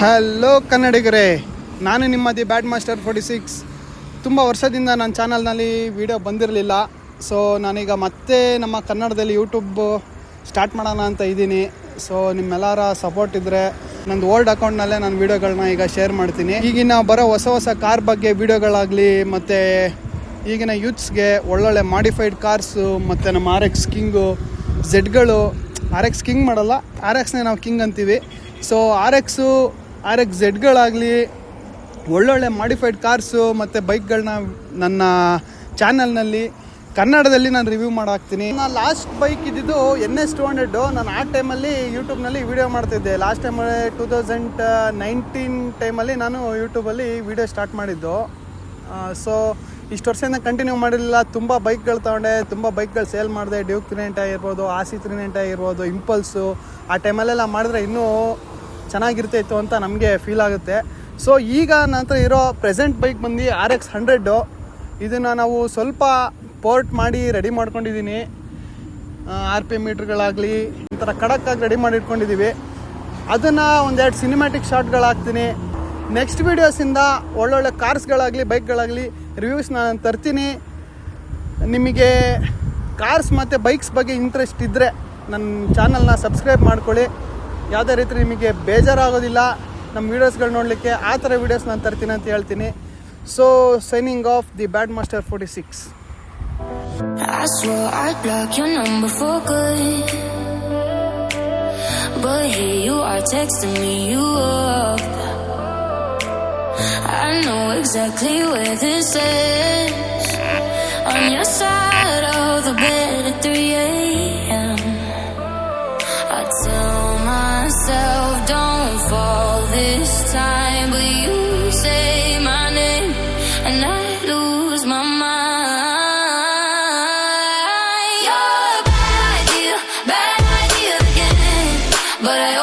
Hello ಕನ್ನಡಿಗರೇ, ನಾನು ನಿಮ್ಮ the bad master 46. ತುಂಬ ವರ್ಷದಿಂದ ನನ್ನ ಚಾನಲ್ನಲ್ಲಿ ವಿಡಿಯೋ ಬಂದಿರಲಿಲ್ಲ. ಸೊ ನಾನೀಗ ಮತ್ತೆ ನಮ್ಮ ಕನ್ನಡದಲ್ಲಿ ಯೂಟ್ಯೂಬ್ ಸ್ಟಾರ್ಟ್ ಮಾಡೋಣ ಅಂತ ಇದ್ದೀನಿ. ಸೊ ನಿಮ್ಮೆಲ್ಲರ ಸಪೋರ್ಟ್ ಇದ್ದರೆ ನಂದು ಓಲ್ಡ್ ಅಕೌಂಟ್ನಲ್ಲೇ ನಾನು ವೀಡಿಯೋಗಳನ್ನ ಈಗ ಶೇರ್ ಮಾಡ್ತೀನಿ. ಈಗಿನ ಬರೋ ಹೊಸ ಕಾರ್ ಬಗ್ಗೆ ವೀಡಿಯೋಗಳಾಗಲಿ, ಮತ್ತು ಈಗಿನ ಯೂತ್ಸ್ಗೆ ಒಳ್ಳೊಳ್ಳೆ ಮಾಡಿಫೈಡ್ ಕಾರ್ಸು, ಮತ್ತು ನಮ್ಮ RX ಕಿಂಗು, ಝೆಡ್ಗಳು, RX ಕಿಂಗ್ ಮಾಡಲ್ಲ, RXನೇ ನಾವು ಕಿಂಗ್ ಅಂತೀವಿ. ಸೊ RX ಝೆಡ್ಗಳಾಗಲಿ, ಒಳ್ಳೊಳ್ಳೆ ಮಾಡಿಫೈಡ್ ಕಾರ್ಸು ಮತ್ತು ಬೈಕ್ಗಳನ್ನ ನನ್ನ ಚಾನಲ್ನಲ್ಲಿ ಕನ್ನಡದಲ್ಲಿ ನಾನು ರಿವ್ಯೂ ಮಾಡಾಕ್ತೀನಿ. ನಾನು ಲಾಸ್ಟ್ ಬೈಕ್ ಇದ್ದಿದ್ದು NS 200. ನಾನು ಆ ಟೈಮಲ್ಲಿ ಯೂಟ್ಯೂಬ್ನಲ್ಲಿ ವೀಡಿಯೋ ಮಾಡ್ತಿದ್ದೆ. ಲಾಸ್ಟ್ ಟೈಮಲ್ಲಿ 2019 ಟೈಮಲ್ಲಿ ನಾನು ಯೂಟ್ಯೂಬಲ್ಲಿ ವೀಡಿಯೋ ಸ್ಟಾರ್ಟ್ ಮಾಡಿದ್ದು. ಸೊ ಇಷ್ಟು ವರ್ಷದಿಂದ ಕಂಟಿನ್ಯೂ ಮಾಡಿರಲಿಲ್ಲ. ತುಂಬ ಬೈಕ್ಗಳು ತೊಗೊಂಡೆ, ತುಂಬ ಬೈಕ್ಗಳು ಸೇಲ್ ಮಾಡಿದೆ. ಡ್ಯೂಕ್ 390 ಆಗಿರ್ಬೋದು, RC 390 ಆಗಿರ್ಬೋದು, ಇಂಪಲ್ಸು. ಆ ಟೈಮಲ್ಲೆಲ್ಲ ಮಾಡಿದ್ರೆ ಇನ್ನೂ ಚೆನ್ನಾಗಿರ್ತಾಯಿತ್ತು ಅಂತ ನಮಗೆ ಫೀಲ್ ಆಗುತ್ತೆ. ಸೊ ಈಗ ನನ್ನ ಹತ್ರ ಇರೋ ಪ್ರೆಸೆಂಟ್ ಬೈಕ್ ಬಂದು RX 100. ಇದನ್ನು ನಾವು ಸ್ವಲ್ಪ ಪೋರ್ಟ್ ಮಾಡಿ ರೆಡಿ ಮಾಡ್ಕೊಂಡಿದ್ದೀನಿ. RPM ಮೀಟ್ರ್ಗಳಾಗಲಿ ಒಂಥರ ಖಡಕ್ಕಾಗಿ ರೆಡಿ ಮಾಡಿ ಇಟ್ಕೊಂಡಿದ್ದೀವಿ. ಅದನ್ನು ಒಂದೆರಡು ಸಿನಿಮ್ಯಾಟಿಕ್ ಶಾಟ್ಗಳಾಗ್ತೀನಿ. ನೆಕ್ಸ್ಟ್ ವೀಡಿಯೋಸಿಂದ ಒಳ್ಳೊಳ್ಳೆ ಕಾರ್ಸ್ಗಳಾಗಲಿ, ಬೈಕ್ಗಳಾಗಲಿ ರಿವ್ಯೂಸ್ ನಾನು ತರ್ತೀನಿ. ನಿಮಗೆ ಕಾರ್ಸ್ ಮತ್ತು ಬೈಕ್ಸ್ ಬಗ್ಗೆ ಇಂಟ್ರೆಸ್ಟ್ ಇದ್ದರೆ ನನ್ನ ಚಾನಲ್ನ ಸಬ್ಸ್ಕ್ರೈಬ್ ಮಾಡ್ಕೊಳ್ಳಿ. ಯಾವುದೇ ರೀತಿ ನಿಮಗೆ ಬೇಜಾರಾಗೋದಿಲ್ಲ ನಮ್ಮ ವೀಡಿಯೋಸ್ಗಳು ನೋಡಲಿಕ್ಕೆ. ಆ ಥರ ವೀಡಿಯೋಸ್ ನಾನು ತರ್ತೀನಿ ಅಂತ ಹೇಳ್ತೀನಿ. So signing off the bad master 46. I swore I'd block your number for good, but here you are texting me you up. I know exactly where this is, on your side of the bed at 3 a.m. I tell myself don't fall this time, but you say my name and I lose my mind. You're a bad idea again, but I